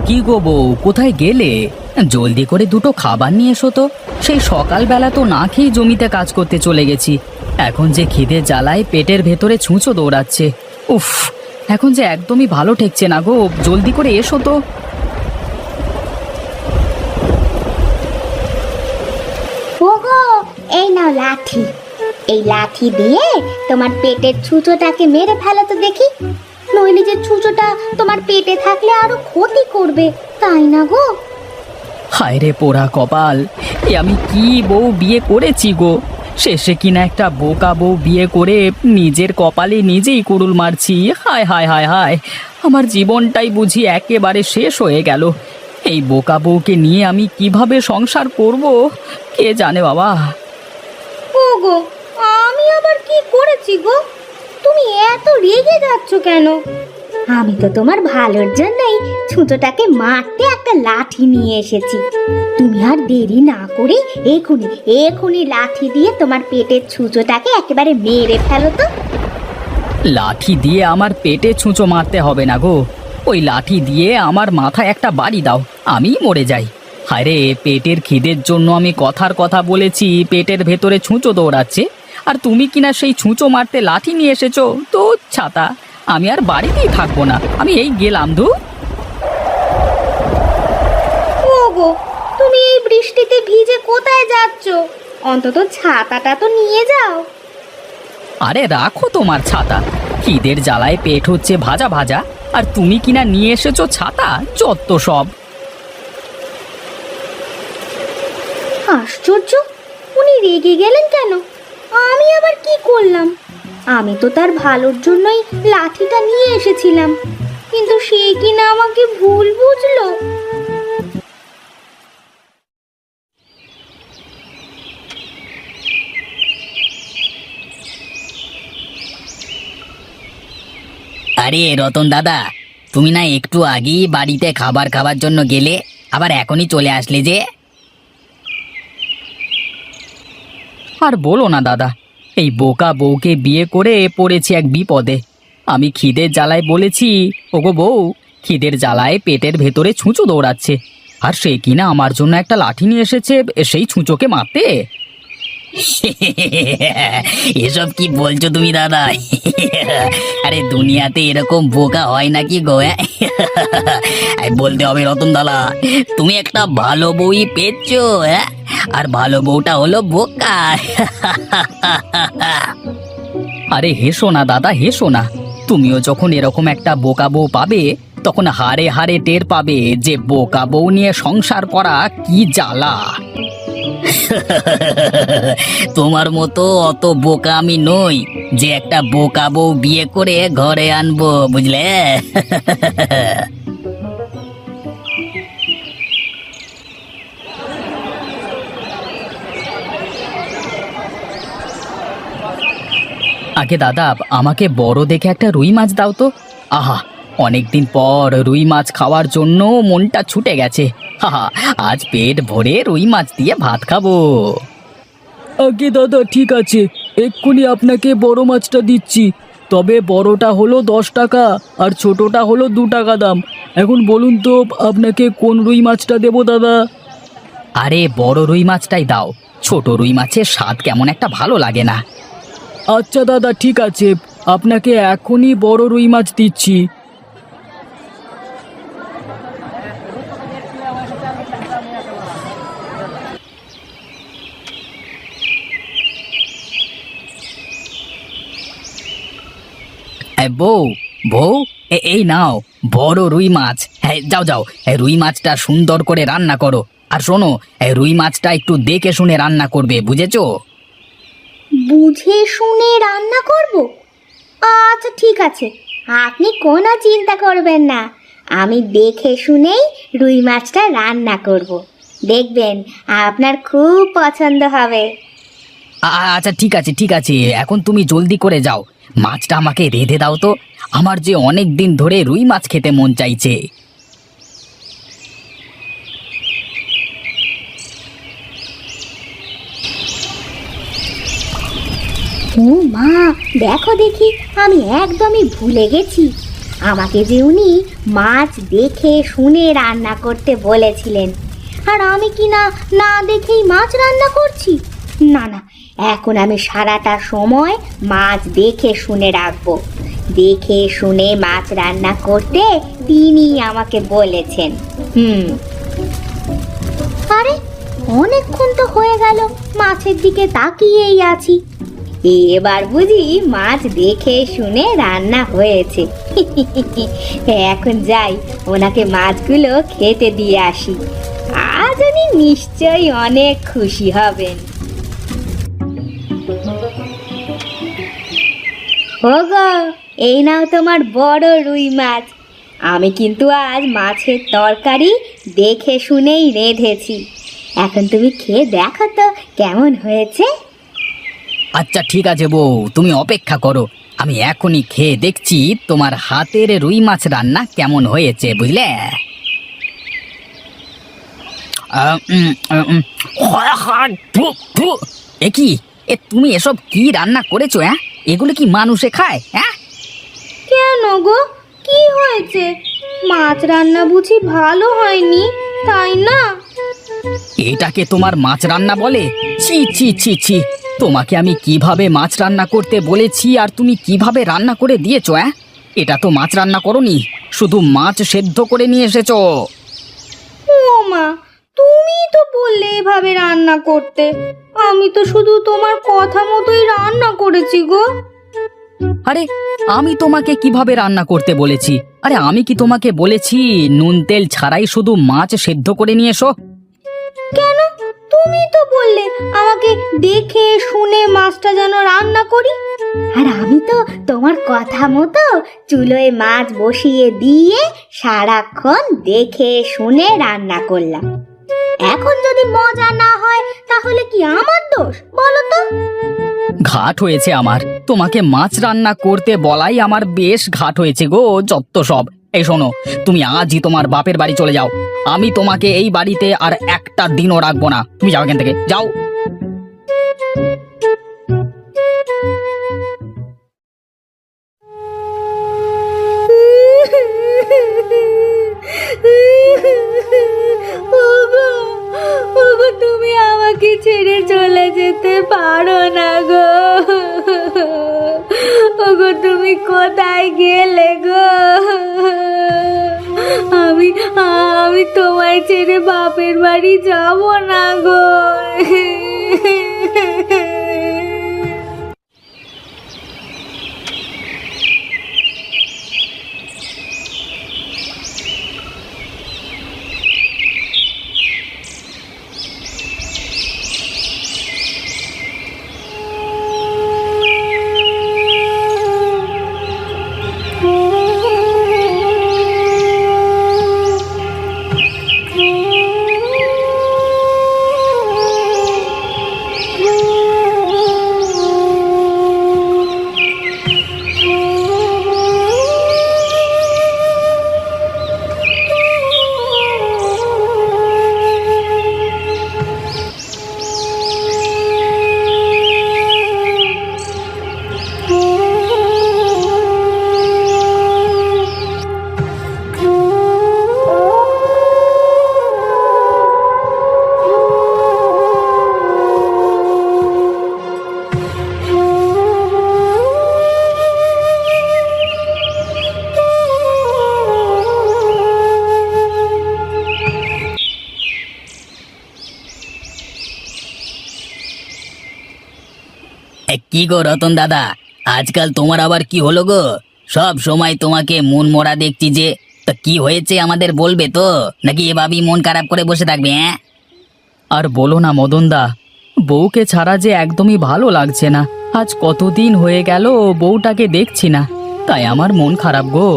কি গো বউ, কোথায় গেলে? জলদি করে দুটো খাবার নিয়ে এসো তো। সেই সকালবেলা তো না খেয়ে জমিতে কাজ করতে চলে গেছি। এখন যে খিদে জ্বালায় পেটের ভেতরে ছুঁচো দৌড়াচ্ছে। উফ, এখন যে একদমই ভালো ঠেকছে না গো, জলদি করে এসো তো। ওগো, এই নাও লাঠি। এই লাঠি দিয়ে তোমার পেটের ছুঁচোটাকে মেরে ফেলো তো দেখি। নইলে যে ছুঁচোটা তোমার পেটে থাকলে আরো ক্ষতি করবে, তাই না গো? হায় রে পোড়া কপাল, এ আমি কি বউ বিয়ে করেছি গো! শেষে কিনা একটা বোকা বউ বিয়ে করে নিজের কপালে নিজেই কুড়ুল মারছি। হায় হায় হায় হায়, আমার জীবনটাই বুঝি একেবারে শেষ হয়ে গেল। এই বোকা বউকে নিয়ে আমি কিভাবে সংসার করব কে জানে বাবা। ওগো, আমি আবার কি করেছি গো? তুমি এত রেগে যাচ্ছ কেন? আমি তো তোমার ভালোর জন্যই ছুঁচোটাকে মারতে একটা লাঠি নিয়ে এসেছি। তুমি আর দেরি না করে এখুনি এখুনি লাঠি দিয়ে তোমার পেটের ছুঁচোটাকে একেবারে মেরে ফেলো তো। লাঠি দিয়ে আমার পেটে ছুঁচো মারতে হবে না গো, ওই লাঠি দিয়ে আমার মাথায় একটা বাড়ি দাও, আমি মরে যাই। হায় রে, পেটের খিদের জন্য আমি কথার কথা বলেছি, পেটের ভেতরে ছুঁচো দৌড়াচ্ছে, আর তুমি কিনা সেই ছুঁচো মারতে লাঠি নিয়ে এসেছো। তো ছাতা, আমি আর বাড়িতেই থাকবো না, আমি এই গেলাম ধু। ওগো, তুমি এই বৃষ্টিতে ভিজে কোথায় যাচ্ছ? অন্তত ছাতাটা তো নিয়ে যাও। আরে রাখো তোমার ছাতা, খিদের জ্বালায় পেট হচ্ছে ভাজা ভাজা, আর তুমি কিনা নিয়ে এসেছো ছাতা, যত সব। আশ্চর্য, উনি রেগে গেলেন কেন? আমি আবার কি করলাম? আমি তো তার ভালোর জন্যই লাঠিটা নিয়ে এসেছিলাম, কিন্তু সে কিনা আমাকে ভুল বুঝলো। আরে রতন দাদা, তুমি না একটু আগেই বাড়িতে খাবার খাবার জন্য গেলে, আবার এখনই চলে আসলে যে? আর বলো না দাদা, এই বোকা বউকে বিয়ে করে পড়েছি এক বিপদে। আমি খিদের জ্বালায় বলেছি, ওগো বউ, খিদের জ্বালায় পেটের ভেতরে ছুঁচো দৌড়াচ্ছে, আর সে কিনা আমার জন্য একটা লাঠি নিয়ে এসেছে সেই ছুঁচোকে মারতে। এসব কি বলছো তুমি দাদা? আরে দুনিয়াতে এরকম বোকা হয় নাকি গো? বলতে হবে রতন দাদা, তুমি একটা ভালো বউই পেয়েছো, আর ভালো বউটা হলো বোকা। আরে হেসো না দাদা, হেসো না। তুমিও যখন এরকম একটা বোকা বউ পাবে, তখন হাড়ে হাড়ে টের পাবে যে বোকা বউ নিয়ে সংসার করা কি জ্বালা। তোমার মতো অত বোকা আমি নই যে একটা বোকা বউ বিয়ে করে ঘরে আনবো, বুঝলে? আগে দাদা, আমাকে বড় দেখে একটা রুই মাছ দাও তো। আহা, অনেকদিন পর রুই মাছ খাওয়ার জন্য মনটা ছুটে গেছে। হাহা, আজ পেট ভরে রুই মাছ দিয়ে ভাত খাবো। আগে দাদা, ঠিক আছে, এক্ষুনি আপনাকে বড় মাছটা দিচ্ছি। তবে বড়টা হলো 10 টাকা আর ছোটটা হলো 2 টাকা দাম। এখন বলুন তো আপনাকে কোন রুই মাছটা দেবো দাদা? আরে বড় রুই মাছটাই দাও, ছোট রুই মাছের স্বাদ কেমন একটা ভালো লাগে না। আচ্ছা দাদা, ঠিক আছে, আপনাকে এখনই বড় রুই মাছ দিচ্ছি। বউ, বউ, এই নাও বড় রুই মাছ। হ্যাঁ, যাও যাও, রুই মাছটা সুন্দর করে রান্না করো। আর শোনো, রুই মাছটা একটু দেখে শুনে রান্না করবে, বুঝেছো? বুঝে শুনে রান্না করব? আচ্ছা ঠিক আছে, আপনি কোনো চিন্তা করবেন না। আমি দেখে শুনেই রুই মাছটা রান্না করব। দেখবেন আপনার খুব পছন্দ হবে। আচ্ছা ঠিক আছে, ঠিক আছে, এখন তুমি জলদি করে যাও, মাছটা আমাকে রেঁধে দাও তো। আমার যে অনেক দিন ধরে রুই মাছ খেতে মন চাইছে। ও মা, দেখো দেখি, আমি একদমই ভুলে গেছি। আমাকে যে উনি মাছ দেখে শুনে রান্না করতে বলেছিলেন, আর আমি কি না না দেখেই মাছ রান্না করছি? না না, এখন আমি সারাটা সময় মাছ দেখে শুনে রাখবো। দেখে শুনে মাছ রান্না করতে তিনি আমাকে বলেছেন। আরে অনেকক্ষণ তো হয়ে গেল মাছের দিকে তাকিয়েই আছি, এবার বুঝি মাছ দেখে শুনে রান্না হয়েছে। এখন যাই, ওনাকে মাছগুলো খেতে দিয়ে আসি, আজ উনি নিশ্চয়ই অনেক খুশি হবেন। ওগো, এই নাও তোমার বড় রুই মাছ। আমি কিন্তু আজ মাছের তরকারি দেখে শুনেই রেঁধেছি। এখন তুমি খেয়ে দেখো তো কেমন হয়েছে। আচ্ছা ঠিক আছে বউ, তুমি অপেক্ষা করো, আমি এখনই খেয়ে দেখছি তোমার হাতের রুই মাছ রান্না কেমন হয়েছে, বুঝলে? এ কি, তুমি এসব কি রান্না করেছো? হ্যাঁ, এগুলো কি মানুষে খায়? হ্যাঁ, কেন গো, কি হয়েছে? মাছ রান্না বুঝি ভালো হয়নি, তাই না? এটাকে তোমার মাছ রান্না বলে? ছি ছি ছি ছি, তোমাকে আমি কিভাবে মাছ রান্না করতে বলেছি আর তুমি কিভাবে রান্না করে দিয়েছো? হ্যাঁ, এটা তো মাছ রান্না করোনি, শুধু মাছ সেদ্ধ করে নিয়ে এসেছো। ও মা, তুমি তো বললে এভাবে রান্না করতে, আমি তো শুধু তোমার কথা মতোই রান্না করেছি গো। আরে আমি তোমাকে কিভাবে রান্না করতে বলেছি? আরে আমি কি তোমাকে বলেছি নুন তেল ছাড়াই শুধু মাছ সেদ্ধ করে নিয়ে এসো? কেন, তুমি তো বললে আমাকে দেখে শুনে মাছটা যেন রান্না করি, আর আমি তো তোমার কথা মতো চুলোয় মাছ বসিয়ে দিয়ে সারাক্ষণ দেখে শুনে রান্না করলাম। এখন যদি মজা না হয় তাহলে কি আমার দোষ বলো তো? ঘাট হয়েছে আমার, তোমাকে মাছ রান্না করতে বলাই আমার বেশ ঘাট হয়েছে গো, যত সব। এই শোনো, তুমি আজই তোমার বাপের বাড়ি চলে যাও, আমি তোমাকে এই বাড়িতে আর একটা দিনও রাখবো না। তুমি যাও এখান থেকে, যাও। ওগো, ওগো, তুমি আমাকে ছেড়ে চলে যেতে পারো না গো। ওগো, তুমি কোথায় গেলে গো? আমি আমি তোমায় ছেড়ে বাপের বাড়ি যাব না গো। কি গো রতন দাদা, আজকাল তোমার আবার কি হলো গো? সব সময় তোমাকে মন মরা দেখছি যে। তা কি হয়েছে আমাদের বলবে তো, নাকি এভাবেই মন খারাপ করে বসে থাকবে? হ্যাঁ, আর বলো না মদনদা, বউকে ছাড়া যে একদমই ভালো লাগছে না। আজ কতদিন হয়ে গেল বউটাকে দেখছি না, তাই আমার মন খারাপ গো।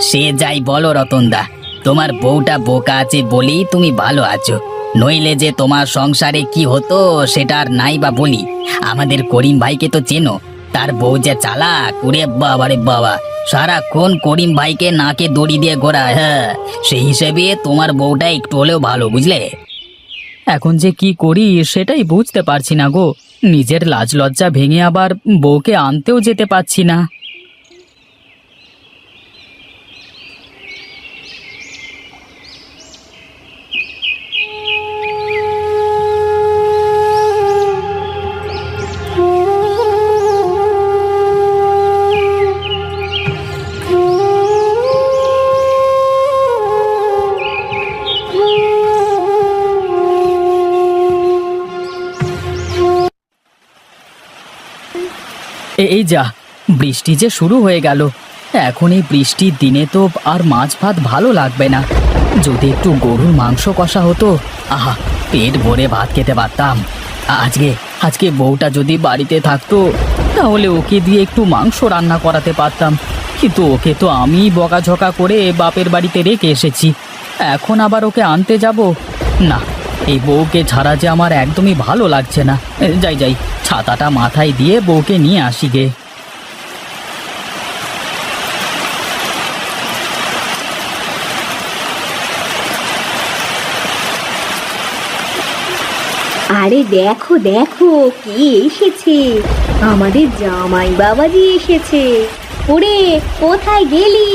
সে যাই বলো রতনদা, তোমার বউটা বোকা আছে বলেই তুমি ভালো আছো, নইলে যে তোমার সংসারে কি হতো সেটা আর নাই বা বলি। আমাদের করিম ভাইকে তো চেনো, তার বউ যে চালাক, ওরে বাবা রে বাবা, সারাক্ষণ করিম ভাইকে নাকে দড়ি দিয়ে ঘোরায়। হ্যাঁ, সেই হিসেবে তোমার বউটা একটু হলেও ভালো, বুঝলে? এখন যে কি করি সেটাই বুঝতে পারছি না গো। নিজের লাজ লজ্জা ভেঙে আবার বউকে আনতেও যেতে পারছি না। এই যা, বৃষ্টি যে শুরু হয়ে গেল। এখন এই বৃষ্টির দিনে তো আর মাছ ভাত ভালো লাগবে না। যদি একটু গরুর মাংস কষা হতো, আহা, পেট ভরে ভাত খেতে পারতাম। আজকে আজকে বউটা যদি বাড়িতে থাকতো, তাহলে ওকে দিয়ে একটু মাংস রান্না করাতে পারতাম। কিন্তু ওকে তো আমি বকাঝকা করে বাপের বাড়িতে রেখে এসেছি। এখন আবার ওকে আনতে যাব? না, এই বউকে ছাড়া যে আমার একদমই ভালো লাগছে না। যাই যাই, ছাতাটা মাথায় দিয়ে বউকে নিয়ে আসি গে। আরে দেখো দেখো কে এসেছে, আমাদের জামাই বাবাজি এসেছে। ওরে কোথায় গেলি?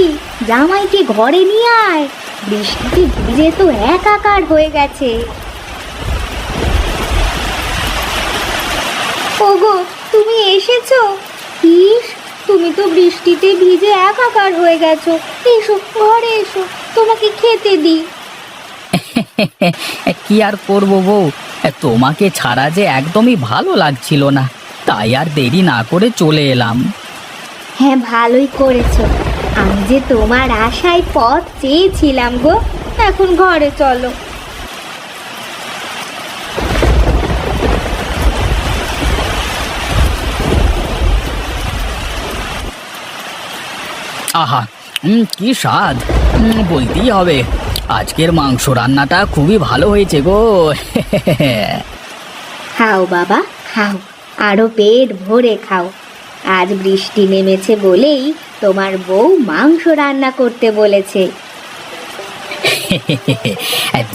জামাইকে ঘরে নিয়ে আয়, বৃষ্টিতে ভিজে তো একাকার হয়ে গেছে। ওগো, তুমি এসেছো? ইস, তুমি তো বৃষ্টিতে ভিজে একাকার হয়ে গেছো। এসো ঘরে এসো, তোমাকে খেতে দিই। কি আর করবো বউ, তোমাকে ছাড়া যে একদমই ভালো লাগছিল না, তাই আর দেরি না করে চলে এলাম। হ্যাঁ, ভালোই করেছো। আমি যে তোমার আশায় পথ চেয়েছিলাম গো। এখন ঘরে চলো। আহা, কি স্বাদ! বলতেই হবে, আজকের মাংস রান্নাটা খুবই ভালো হয়েছে গো। খাও বাবা, খাও, আরো পেট ভরে খাও। আজ বৃষ্টি নেমেছে বলেই তোমার বউ মাংস রান্না করতে বলেছে।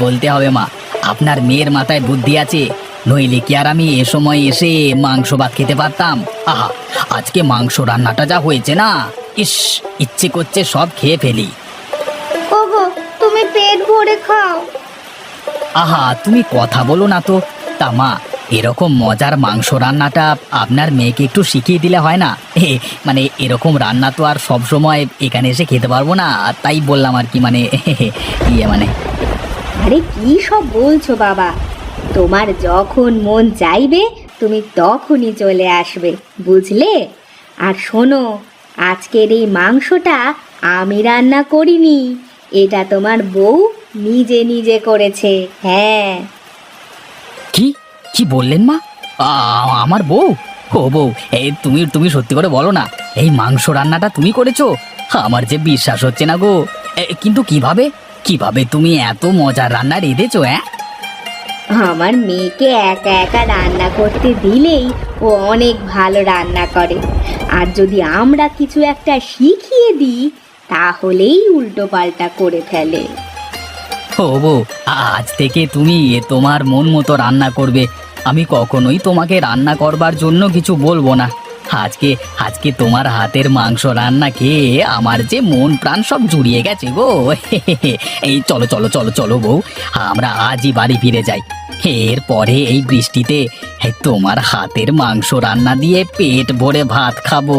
বলতে হবে মা, আপনার মেয়ের মাথায় বুদ্ধি আছে, নইলে কি আর আমি এ সময় এসে মাংস ভাত খেতে পারতাম? আহা, আজকে মাংস রান্নাটা যা হয়েছে না, ইস, ইচ্ছে করছে সব খেয়ে ফেলি। ওগো, তুমি পেট ভরে খাও। আহা, তুমি কথা বলো না তো। তা মা, এরকম মজার মাংস রান্নাটা আপনার মেয়েকে একটু শিখিয়ে দিলে হয় না? মানে এরকম রান্না তো আর সব সময় এখানে এসে খেতে পারবো না, তাই বললাম আর কি, মানে মানে। আরে কি সব বলছো বাবা, তোমার যখন মন চাইবে তুমি তখনই চলে আসবে, বুঝলে? আর শোনো, আজকের এই মাংসটা আমি রান্না করিনি, এটা তোমার বউ নিজে নিজে করেছে। হ্যাঁ। কি কি বললেন মা? আমার বউ? ও বউ, এই তুমি তুমি সত্যি করে বলো না, এই মাংস রান্নাটা তুমি করেছো? আমার যে বিশ্বাস হচ্ছে না গো। কিন্তু কিভাবে কিভাবে তুমি এত মজার রান্না রেঁধেছো? আমার মেয়েকে একা একা রান্না করতে দিলেই ও অনেক ভালো রান্না করে, আর যদি আমরা কিছু একটা শিখিয়ে দিই তাহলেই উল্টো পাল্টা করে ফেলে। ও বউ, আজ থেকে তুমি তোমার মন মতো রান্না করবে। আমি কখনোই তোমাকে রান্না করবার জন্য কিছু বলবো না। আজকে আজকে তোমার হাতের মাংস রান্না খেয়ে আমার যে মন প্রাণ সব জুড়িয়ে গেছে গো। এই চলো চলো চলো চলো বউ, আমরা আজই বাড়ি ফিরে যাই। এরপরে এই বৃষ্টিতে তোমার হাতের মাংস রান্না দিয়ে পেট ভরে ভাত খাবো।